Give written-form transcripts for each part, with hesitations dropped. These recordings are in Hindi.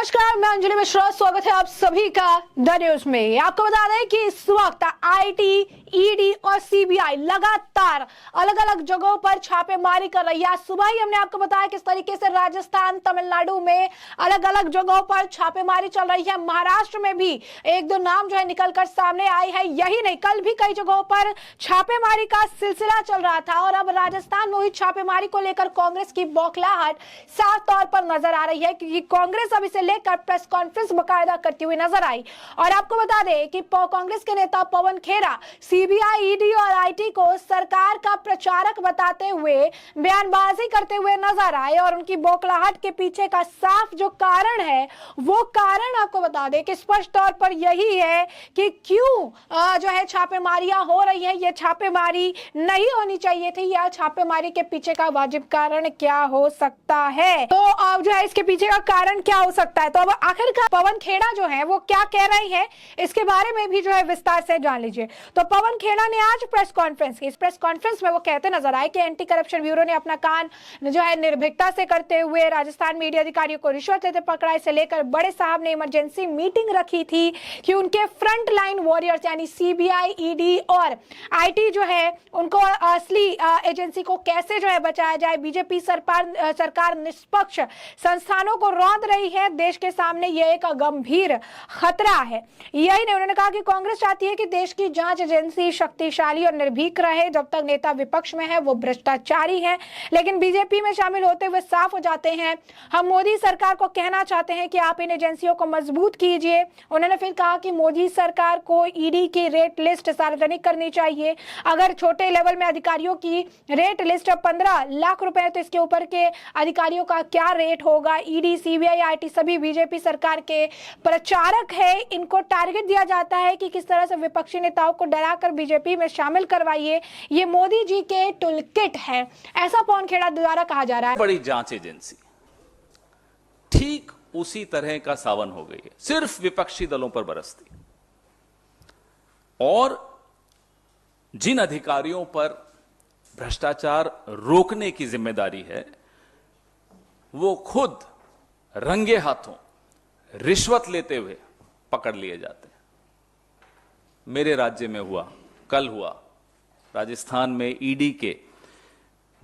नमस्कार, मैं अंजलि मिश्रा। स्वागत है आप सभी का द न्यूज में। आपको बता दें कि इस वक्त आईटी, ईडी और सीबीआई लगातार अलग अलग जगहों पर छापेमारी कर रही है। आज सुबह ही हमने आपको बताया किस तरीके से राजस्थान, तमिलनाडु में अलग अलग जगहों पर छापेमारी चल रही है। महाराष्ट्र में भी एक दो नाम जो है निकलकर सामने आई है। यही नहीं, कल भी कई जगहों पर छापेमारी का सिलसिला चल रहा था और अब राजस्थान में हुई छापेमारी को लेकर कांग्रेस की बौखलाहट साफ तौर पर नजर आ रही है, क्योंकि कांग्रेस अब इसे लेकर प्रेस कॉन्फ्रेंस बकायदा करती हुई नजर आई। और आपको बता दें कि कांग्रेस के नेता पवन खेरा सीबीआई, ईडी और आईटी को सरकार का प्रचारक बताते हुए बयानबाजी करते हुए नजर आए। और उनकी बौखलाहट के पीछे का साफ जो कारण है, वो कारण आपको बता दें कि स्पष्ट तौर पर यही है कि क्यों जो है छापेमारियां हो रही है। ये छापेमारी नहीं होनी चाहिए थी, या छापेमारी के पीछे का वाजिब कारण क्या हो सकता है। तो अब जो है इसके पीछे का कारण क्या हो सकता है, तो अब आखिरकार पवन खेड़ा जो है वो क्या कह रही है, इसके बारे में भी जो है विस्तार से जान लीजिए। तो पवन खेड़ा ने आज प्रेस कॉन्फ्रेंस की। इस प्रेस कॉन्फ्रेंस में वो कहते नजर आए कि एंटी करप्शन ब्यूरो ने अपना काम जो है निर्भीकता से करते हुए राजस्थान में ईडी अधिकारियों को रिश्वत लेते पकड़ा। इसे लेकर बड़े साहब ने इमरजेंसी मीटिंग रखी थी कि उनके फ्रंट लाइन वॉरियर्स यानी सीबीआई, ईडी और आईटी जो है उनको असली एजेंसी को कैसे जो है बचाया जाए। बीजेपी सरकार निष्पक्ष संस्थानों को रौंद रही है। देश के सामने यह एक गंभीर खतरा है। यही नहीं, उन्होंने कहा कि कांग्रेस चाहती है कि देश की जांच एजेंसी शक्तिशाली और निर्भीक रहे। जब तक नेता विपक्ष में है वो भ्रष्टाचारी है, लेकिन बीजेपी में शामिल होते हुए साफ हो जाते हैं। हम मोदी सरकार को कहना चाहते हैं कि आप इन एजेंसियों को मजबूत कीजिए। उन्होंने फिर कहा कि मोदी सरकार को ईडी की रेट लिस्ट सार्वजनिक करनी चाहिए। अगर छोटे लेवल में अधिकारियों की रेट लिस्ट 15 लाख रुपए है तो इसके ऊपर के अधिकारियों का क्या रेट होगा। ईडी, सीबीआई, आईटी सभी बीजेपी सरकार के प्रचारक है। इनको टारगेट दिया जाता है कि किस तरह से विपक्षी नेताओं को डराकर बीजेपी में शामिल करवाइए। ये मोदी जी के टूलकिट है, ऐसा पवन खेड़ा द्वारा कहा जा रहा है। बड़ी जांच एजेंसी ठीक उसी तरह का सावन हो गई है, सिर्फ विपक्षी दलों पर बरसती। और जिन अधिकारियों पर भ्रष्टाचार रोकने की जिम्मेदारी है, वो खुद रंगे हाथों रिश्वत लेते हुए पकड़ लिए जाते हैं। मेरे राज्य में हुआ, कल हुआ, राजस्थान में ईडी के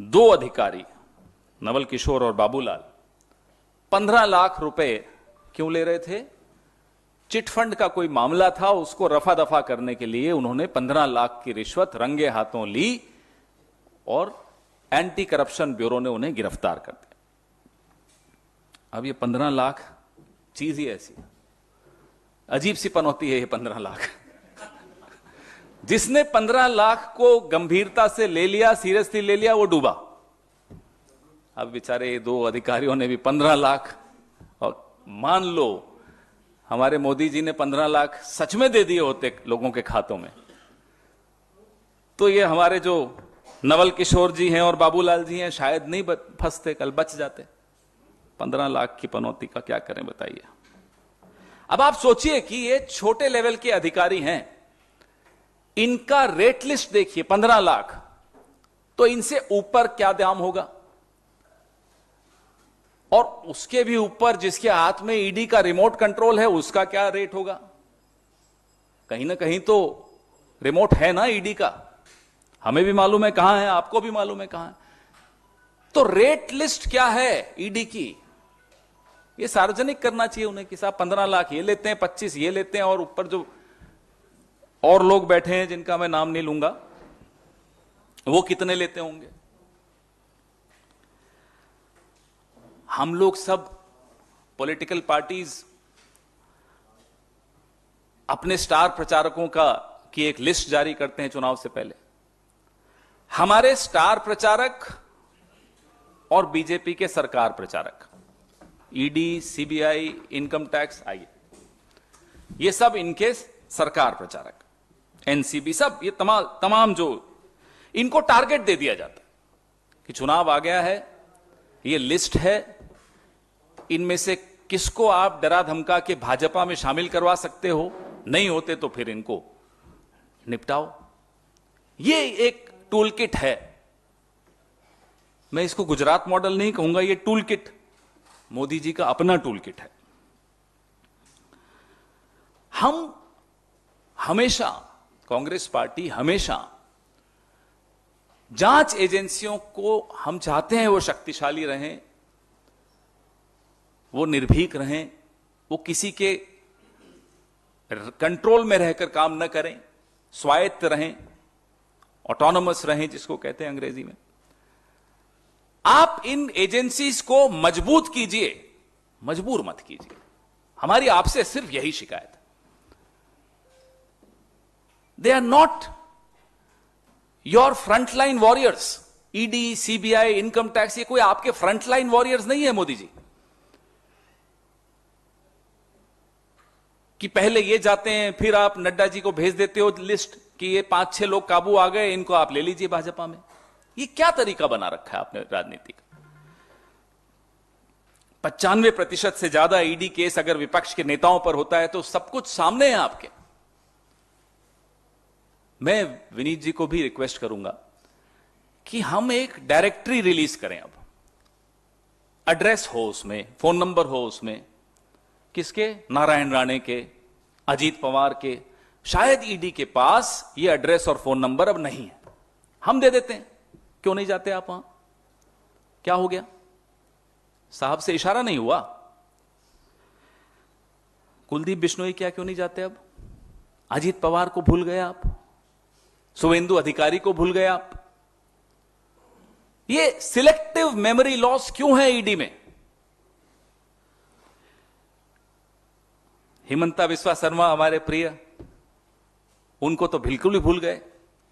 2 अधिकारी नवल किशोर और बाबूलाल 15 लाख रुपए क्यों ले रहे थे? चिटफंड का कोई मामला था, उसको रफा दफा करने के लिए उन्होंने 15 लाख की रिश्वत रंगे हाथों ली और एंटी करप्शन ब्यूरो ने उन्हें गिरफ्तार कर दिया। अब ये 15 लाख चीज ही ऐसी अजीब सी पनौती है। ये 15 लाख जिसने 15 लाख को गंभीरता से ले लिया, सीरियसली ले लिया, वो डूबा। अब बेचारे ये 2 अधिकारियों ने भी 15 लाख, और मान लो हमारे मोदी जी ने 15 लाख सच में दे दिए होते लोगों के खातों में, तो ये हमारे जो नवल किशोर जी हैं और बाबूलाल जी हैं शायद नहीं फंसते, कल बच जाते। 15 लाख की पनौती का क्या करें बताइए। अब आप सोचिए कि ये छोटे लेवल के अधिकारी हैं, इनका रेट लिस्ट देखिए 15 लाख, तो इनसे ऊपर क्या दाम होगा। और उसके भी ऊपर जिसके हाथ में ईडी का रिमोट कंट्रोल है, उसका क्या रेट होगा। कहीं ना कहीं तो रिमोट है ना ईडी का, हमें भी मालूम है कहां है, आपको भी मालूम है कहां है। तो रेट लिस्ट क्या है ईडी की, ये सार्वजनिक करना चाहिए उन्हें कि साहब 15 लाख ये लेते हैं, 25 ये लेते हैं, और ऊपर जो और लोग बैठे हैं जिनका मैं नाम नहीं लूंगा, वो कितने लेते होंगे। हम लोग सब पॉलिटिकल पार्टीज अपने स्टार प्रचारकों की एक लिस्ट जारी करते हैं चुनाव से पहले। हमारे स्टार प्रचारक और बीजेपी के सरकार प्रचारक, ईडी, सीबीआई, इनकम टैक्स, आइए, ये सब इनके सरकार प्रचारक, एनसीबी, सब ये तमाम जो इनको टारगेट दे दिया जाता कि चुनाव आ गया है, ये लिस्ट है, इनमें से किसको आप डरा धमका के भाजपा में शामिल करवा सकते हो, नहीं होते तो फिर इनको निपटाओ। ये एक टूल किट है। मैं इसको गुजरात मॉडल नहीं कहूंगा, ये टूल किट मोदी जी का अपना टूल किट है। हम हमेशा, कांग्रेस पार्टी हमेशा जांच एजेंसियों को हम चाहते हैं वो शक्तिशाली रहें, वो निर्भीक रहें, वो किसी के कंट्रोल में रहकर काम न करें, स्वायत्त रहें, ऑटोनोमस रहें जिसको कहते हैं अंग्रेजी में। आप इन एजेंसीज को मजबूत कीजिए, मजबूर मत कीजिए। हमारी आपसे सिर्फ यही शिकायत है। They are not your frontline warriors. ED, CBI, income tax, ये कोई आपके फ्रंटलाइन वॉरियर्स नहीं है मोदी जी, कि पहले ये जाते हैं फिर आप नड्डा जी को भेज देते हो लिस्ट कि ये 5-6 लोग काबू आ गए, इनको आप ले लीजिए भाजपा में। ये क्या तरीका बना रखा है आपने राजनीति का? 95% से ज्यादा ईडी केस अगर विपक्ष के नेताओं पर होता है तो सब कुछ सामने है आपके। मैं विनीत जी को भी रिक्वेस्ट करूंगा कि हम एक डायरेक्टरी रिलीज करें। अब एड्रेस हो उसमें, फोन नंबर हो उसमें, किसके? नारायण राणे के, अजीत पवार के। शायद ईडी के पास ये एड्रेस और फोन नंबर अब नहीं है, हम दे देते हैं। क्यों नहीं जाते आप वहां? क्या हो गया? साहब से इशारा नहीं हुआ? कुलदीप बिश्नोई क्या क्यों नहीं जाते अब? अजीत पवार को भूल गए आप? शुभेंदु अधिकारी को भूल गए आप? ये सिलेक्टिव मेमोरी लॉस क्यों है ईडी में? हिमंता बिस्वा शर्मा हमारे प्रिय, उनको तो बिल्कुल ही भूल गए।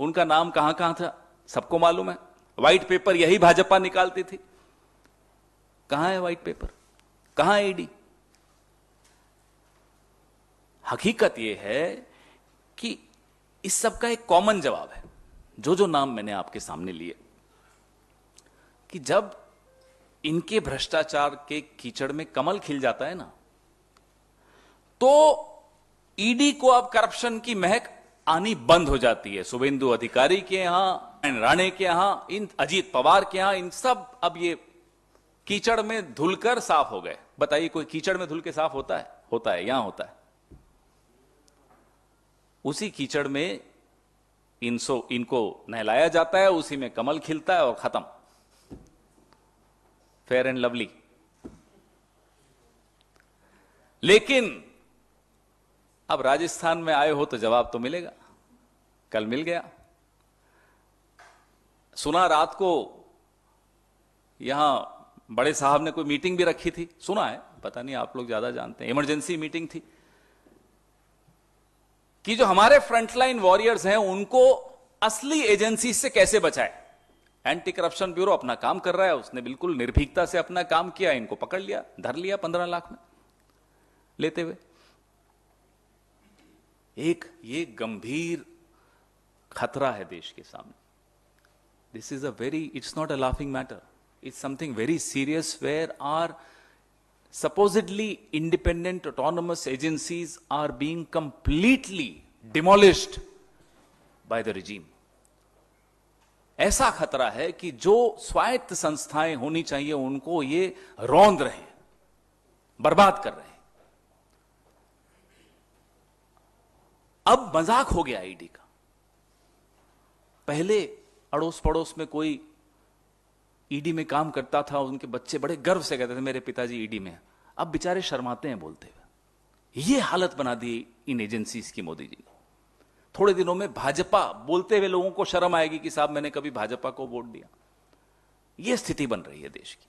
उनका नाम कहां कहां था सबको मालूम है। व्हाइट पेपर यही भाजपा निकालती थी। कहां है व्हाइट पेपर? कहां है ईडी? हकीकत यह है कि इस सब का एक कॉमन जवाब है, जो नाम मैंने आपके सामने लिए, कि जब इनके भ्रष्टाचार के कीचड़ में कमल खिल जाता है ना, तो ईडी को अब करप्शन की महक आनी बंद हो जाती है। शुभेंदु अधिकारी के यहां, राणे के यहां, इन अजीत पवार के यहां, इन सब अब ये कीचड़ में धुलकर साफ हो गए। बताइए, कोई कीचड़ में धुल के साफ होता है? होता है, यहां होता है। उसी कीचड़ में इनको नहलाया जाता है, उसी में कमल खिलता है और खत्म, फेयर एंड लवली। लेकिन अब राजस्थान में आए हो तो जवाब तो मिलेगा। कल मिल गया। सुना रात को यहां बड़े साहब ने कोई मीटिंग भी रखी थी, सुना है, पता नहीं आप लोग ज्यादा जानते हैं। इमरजेंसी मीटिंग थी कि जो हमारे फ्रंटलाइन वॉरियर्स हैं उनको असली एजेंसी से कैसे बचाए। एंटी करप्शन ब्यूरो अपना काम कर रहा है, उसने बिल्कुल निर्भीकता से अपना काम किया, इनको पकड़ लिया, धर लिया 15 लाख में लेते हुए। एक ये गंभीर खतरा है देश के सामने। This is it's not a laughing matter, it's something very serious where are supposedly independent autonomous agencies are being completely demolished by the regime. ऐसा खतरा है कि जो स्वायत्त संस्थाएं होनी चाहिए उनको ये रौंद रहे हैं, बर्बाद कर रहे हैं। अब मजाक हो गया ईडी का। पहले अड़ोस पड़ोस में कोई ईडी में काम करता था, उनके बच्चे बड़े गर्व से कहते थे मेरे पिताजी ईडी में हैं। अब बेचारे शर्माते हैं बोलते हुए। ये हालत बना दी इन एजेंसीज की मोदी जी ने। थोड़े दिनों में भाजपा बोलते हुए लोगों को शर्म आएगी कि साहब मैंने कभी भाजपा को वोट दिया। ये स्थिति बन रही है देश की।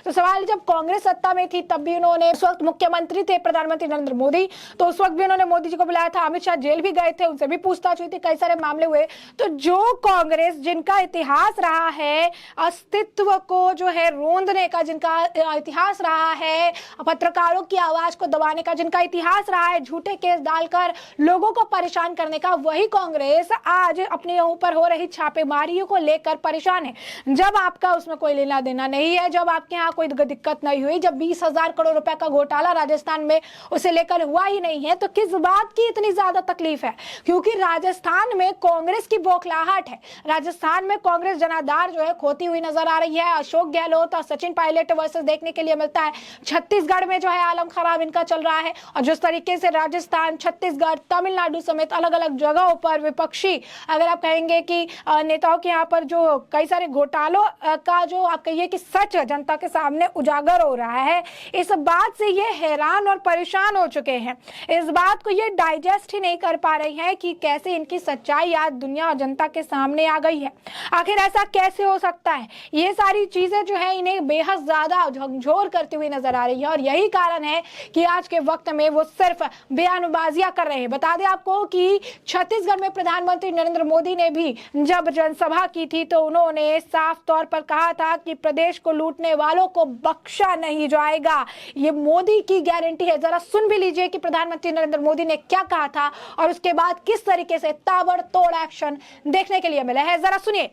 तो सवाल, जब कांग्रेस सत्ता में थी तब भी उन्होंने, उस वक्त मुख्यमंत्री थे प्रधानमंत्री नरेंद्र मोदी, तो उस वक्त भी उन्होंने मोदी जी को बुलाया था। अमित शाह जेल भी गए थे, उनसे भी पूछताछ हुई थी, कई सारे मामले हुए। तो जो कांग्रेस, जिनका इतिहास रहा है अस्तित्व को जो है रोंदने का, जिनका इतिहास रहा है पत्रकारों की आवाज को दबाने का, जिनका इतिहास रहा है झूठे केस डालकर लोगों को परेशान करने का, वही कांग्रेस आज अपने ऊपर हो रही छापेमारियों को लेकर परेशान है। जब आपका उसमें कोई लेना देना नहीं है, जब आप आपके यहाँ कोई दिक्कत नहीं हुई, जब 20,000 करोड़ रुपए का घोटाला राजस्थान में उसे लेकर हुआ ही नहीं है, तो किस बात की इतनी ज्यादा तकलीफ है? क्योंकि राजस्थान में कांग्रेस की बौखलाहट है। राजस्थान में कांग्रेस जनाधार जो है खोती हुई नजर आ रही है। अशोक गहलोत और सचिन पायलट वर्सेस देखने के लिए मिलता है। छत्तीसगढ़ में जो है आलम खराब इनका चल रहा है, और जिस तरीके से राजस्थान, छत्तीसगढ़, तमिलनाडु समेत अलग अलग जगहों पर विपक्षी, अगर आप कहेंगे कि नेताओं के यहाँ पर जो कई सारे घोटालों का जो आप कहिए कि सच जनता के सामने उजागर हो रहा है, इस बात से ये हैरान और परेशान हो चुके हैं। इस बात को ये डाइजेस्ट ही नहीं कर पा रही हैं कि कैसे इनकी सच्चाई आज दुनिया और जनता के सामने आ गई है। आखिर ऐसा कैसे हो सकता है? ये सारी चीजें जो है इन्हें बेहद ज्यादा झकझोर करती हुई नजर आ रही है, और यही कारण है कि आज के वक्त में वो सिर्फ बयानबाजियां कर रहे हैं। बता दें आपको कि छत्तीसगढ़ में प्रधानमंत्री नरेंद्र मोदी ने भी जब जनसभा की थी तो उन्होंने साफ तौर पर कहा था कि प्रदेश को लूटने वालों को बख्शा नहीं जाएगा। ये मोदी की गारंटी है। जरा सुन भी लीजिए कि प्रधानमंत्री नरेंद्र मोदी ने क्या कहा था और उसके बाद किस तरीके से ताबड़तोड़ एक्शन देखने के लिए मिला है। जरा सुनिए।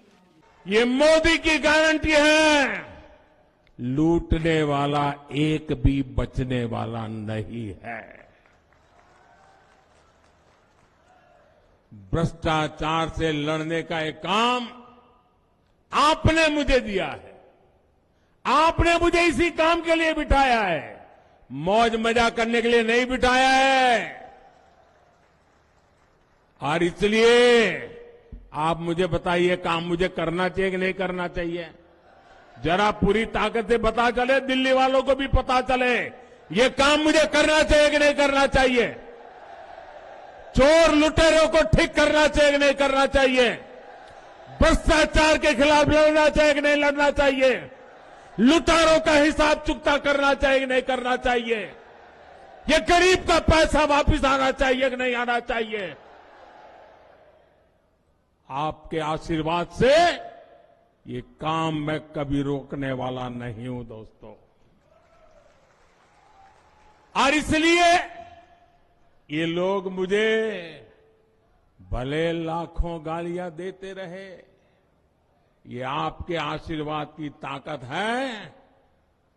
ये मोदी की गारंटी है, लूटने वाला एक भी बचने वाला नहीं है। भ्रष्टाचार से लड़ने का एक काम आपने मुझे दिया है, आपने मुझे इसी काम के लिए बिठाया है, मौज मजा करने के लिए नहीं बिठाया है। और इसलिए आप मुझे बताइए, काम मुझे करना चाहिए कि नहीं करना चाहिए? जरा पूरी ताकत से पता चले, दिल्ली वालों को भी पता चले, ये काम मुझे करना चाहिए कि नहीं करना चाहिए? चोर लुटेरों को ठीक करना चाहिए कि नहीं करना चाहिए? भ्रष्टाचार के खिलाफ लड़ना चाहिए कि नहीं लड़ना चाहिए? लुटेरों का हिसाब चुकता करना चाहिए कि नहीं करना चाहिए? ये गरीब का पैसा वापस आना चाहिए कि नहीं आना चाहिए? आपके आशीर्वाद से ये काम मैं कभी रोकने वाला नहीं हूं दोस्तों। और इसलिए ये लोग मुझे भले लाखों गालियां देते रहे, ये आपके आशीर्वाद की ताकत है।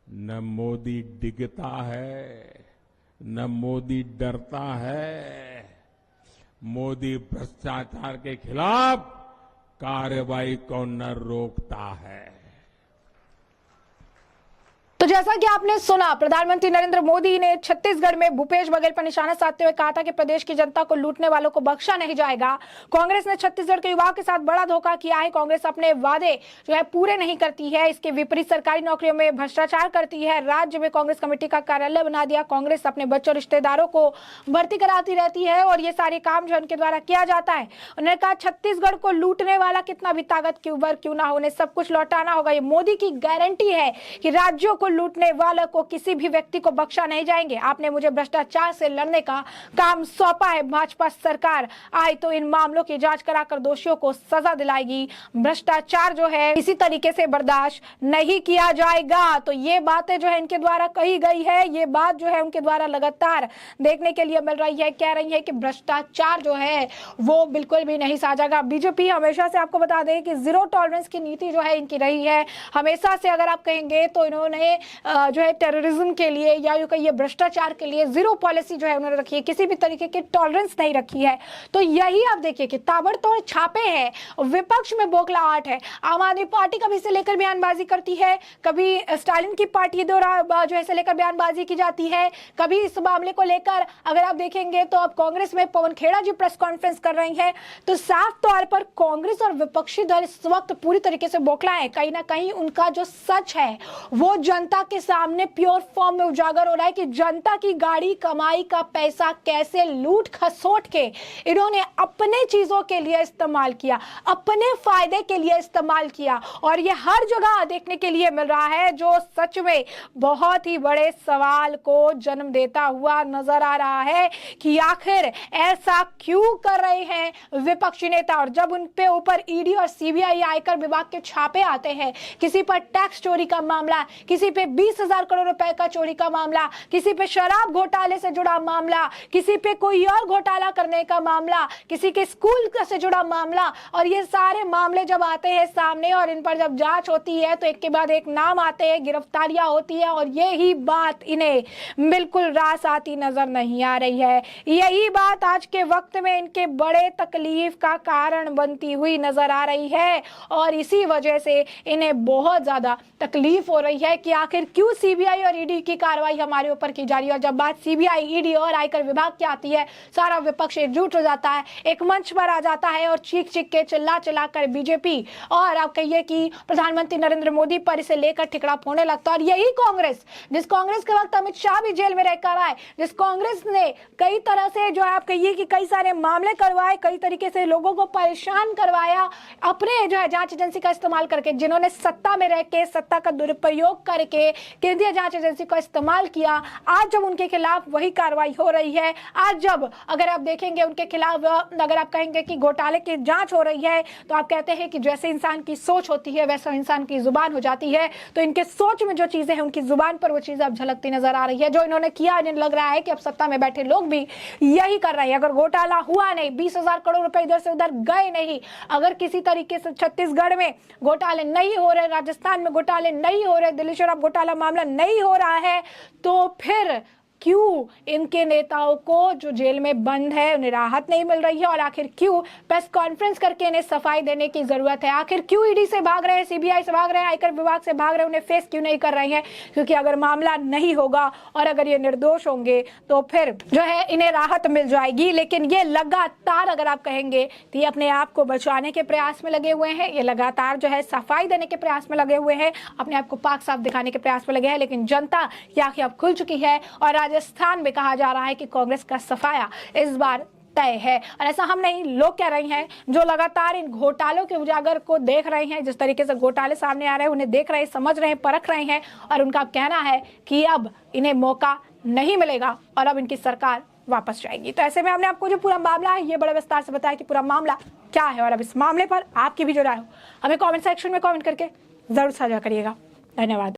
न मोदी डिगता है, न मोदी डरता है। मोदी भ्रष्टाचार के खिलाफ कार्रवाई को न रोकता है। तो जैसा कि आपने सुना, प्रधानमंत्री नरेंद्र मोदी ने छत्तीसगढ़ में भूपेश बघेल पर निशाना साधते हुए कहा था कि प्रदेश की जनता को लूटने वालों को बख्शा नहीं जाएगा। कांग्रेस ने छत्तीसगढ़ के युवाओं के साथ बड़ा धोखा किया है। कांग्रेस अपने वादे जो है पूरे नहीं करती है, इसके विपरीत सरकारी नौकरियों में भ्रष्टाचार करती है। राज्य में कांग्रेस कमेटी का कार्यालय बना दिया। कांग्रेस अपने बच्चों रिश्तेदारों को भर्ती कराती रहती है और ये सारे काम जो उनके द्वारा किया जाता है। उन्होंने कहा छत्तीसगढ़ को लूटने वाला कितना भी ताकत क्यों ना हो, उन्हें सब कुछ लौटाना होगा। ये मोदी की गारंटी है कि राज्यों को लूटने वालों को, किसी भी व्यक्ति को बख्शा नहीं जाएंगे। आपने मुझे भ्रष्टाचार से लड़ने का काम सौंपा है। भाजपा सरकार आई तो इन मामलों की जांच कराकर दोषियों को सजा दिलाएगी। भ्रष्टाचार जो है इसी तरीके से बर्दाश्त नहीं किया जाएगा। तो ये बातें जो है इनके द्वारा कही गई है, ये बात जो है उनके द्वारा लगातार देखने के लिए मिल रही है। कह रही है कि भ्रष्टाचार जो है वो बिल्कुल भी नहीं सहा जाएगा। बीजेपी हमेशा से, आपको बता दें कि जीरो टॉलरेंस की नीति जो है इनकी रही है हमेशा से। अगर आप कहेंगे तो इन्होंने जो है टेररिज्म के लिए या यूं कहिए भ्रष्टाचार के लिए जीरो पॉलिसी जो है उन्होंने रखी है, किसी भी तरीके की टॉलरेंस नहीं रखी है। तो यही आप देखिए कि ताबड़तोड़ छापे हैं, विपक्ष में बौखलाहट है। आम आदमी पार्टी कभी से लेकर बयानबाजी करती है, कभी स्टालिन की पार्टी द्वारा जो है से लेकर बयानबाजी की जाती है, कभी इस मामले को लेकर अगर आप देखेंगे तो अब कांग्रेस में पवन खेड़ा जी प्रेस कॉन्फ्रेंस कर रही हैं। तो साफ तौर पर कांग्रेस और विपक्षी दल इस वक्त पूरी तरीके से बौखला है। कहीं ना कहीं उनका जो सच है वो जनता के सामने प्योर फॉर्म में उजागर हो रहा है कि जनता की गाड़ी कमाई का पैसा कैसे लूट खसोट के इन्होंने अपने चीजों के लिए इस्तेमाल किया, अपने फायदे के लिए इस्तेमाल किया। और ये हर जगह देखने के लिए मिल रहा है, जो सच में बहुत ही बड़े सवाल को जन्म देता हुआ नजर आ रहा है कि आखिर ऐसा क्यों कर रहे हैं विपक्षी नेता। और जब उन पे ऊपर ईडी और सीबीआई, आयकर विभाग के छापे आते हैं, किसी पर टैक्स चोरी का मामला, किसी पे 20,000 करोड़ रुपए का चोरी का मामला, किसी पे शराब घोटाले से जुड़ा मामला, किसी पे कोई और घोटाला करने का मामला, किसी के स्कूल से जुड़ा मामला। और ये सारे मामले जब आते हैं सामने और इन पर जब जांच होती है तो एक के बाद एक नाम आते हैं, गिरफ्तारियां होती है और यही बात इन्हें बिल्कुल रास आती नजर नहीं आ रही है। यही बात आज के वक्त में इनके बड़े तकलीफ का कारण बनती हुई नजर आ रही है और इसी वजह से इन्हें बहुत ज्यादा तकलीफ हो रही है कि आखिर क्यों सीबीआई और ईडी की कार्रवाई हमारे ऊपर की जा रही है। और जब बात सीबीआई, ईडी और आयकर विभाग की आती है, सारा विपक्ष एकजुट हो जाता है, एक मंच पर आ जाता है और चीख चीख के चिल्ला चिल्ला कर बीजेपी और आप कहिए कि प्रधानमंत्री नरेंद्र मोदी पर इसे लेकर ठिकरा फोड़ने लगता है। और यही कांग्रेस, जिस कांग्रेस के वक्त अमित शाह भी जेल में रहकर आए, जिस कांग्रेस ने कई तरह से जो है आप कहिए कि कई सारे मामले करवाए, कई तरीके से लोगों को परेशान करवाया अपने जो है जांच एजेंसी का इस्तेमाल करके, जिन्होंने सत्ता में रह के सत्ता का दुरुपयोग करके केंद्रीय जांच एजेंसी का इस्तेमाल किया, आज जब उनके खिलाफ वही कार्रवाई हो रही है, आज जब अगर आप देखेंगे उनके खिलाफ अगर आप कहेंगे कि घोटाले की जांच हो रही है तो आप कहते हैं कि जैसे इंसान की सोच होती है वैसा इंसान की जुबान हो जाती है। तो इनके सोच में जो चीजें हैं उनकी जुबान पर वो चीजें अब झलकती नजर आ रही है। जो इन्होंने किया, इन्हें लग रहा है कि अब सत्ता में बैठे लोग भी यही कर रहे हैं। अगर घोटाला हुआ नहीं, 20,000 करोड़ रुपए इधर से उधर गए नहीं, अगर किसी तरीके से छत्तीसगढ़ में घोटाले नहीं हो रहे, राजस्थान में घोटाले नहीं हो रहे, दिल्ली शराब घोटाला मामला नहीं हो रहा है, तो फिर क्यों इनके नेताओं को जो जेल में बंद है उन्हें राहत नहीं मिल रही है? और आखिर क्यों प्रेस कॉन्फ्रेंस करके इन्हें सफाई देने की जरूरत है? आखिर क्यों ईडी से भाग रहे हैं, सीबीआई से भाग रहे हैं, आयकर विभाग से भाग रहे हैं, उन्हें फेस क्यों नहीं कर रहे हैं? क्योंकि अगर मामला नहीं होगा और अगर ये निर्दोष होंगे तो फिर जो है इन्हें राहत मिल जाएगी। लेकिन ये लगातार अगर आप कहेंगे तो ये अपने आप को बचाने के प्रयास में लगे हुए हैं, ये लगातार जो है सफाई देने के प्रयास में लगे हुए हैं, अपने आप को पाक साफ दिखाने के प्रयास में लगे हैं। लेकिन जनता की आंखें अब खुल चुकी है और राजस्थान में कहा जा रहा है कि कांग्रेस का सफाया इस बार तय है। और ऐसा हम नहीं, लोग कह रहे हैं जो लगातार इन घोटालों के उजागर को देख रहे हैं, जिस तरीके से घोटाले सामने आ रहे हैं उन्हें देख रहे हैं, समझ रहे हैं, परख रहे हैं और उनका कहना है कि अब इन्हें मौका नहीं मिलेगा और अब इनकी सरकार वापस जाएगी। तो ऐसे में हमने आपको जो पूरा मामला है ये बड़े विस्तार से बताया कि पूरा मामला क्या है और अब इस मामले पर आपकी भी जो राय हो हमें कमेंट सेक्शन में कमेंट करके जरूर साझा करिएगा। धन्यवाद।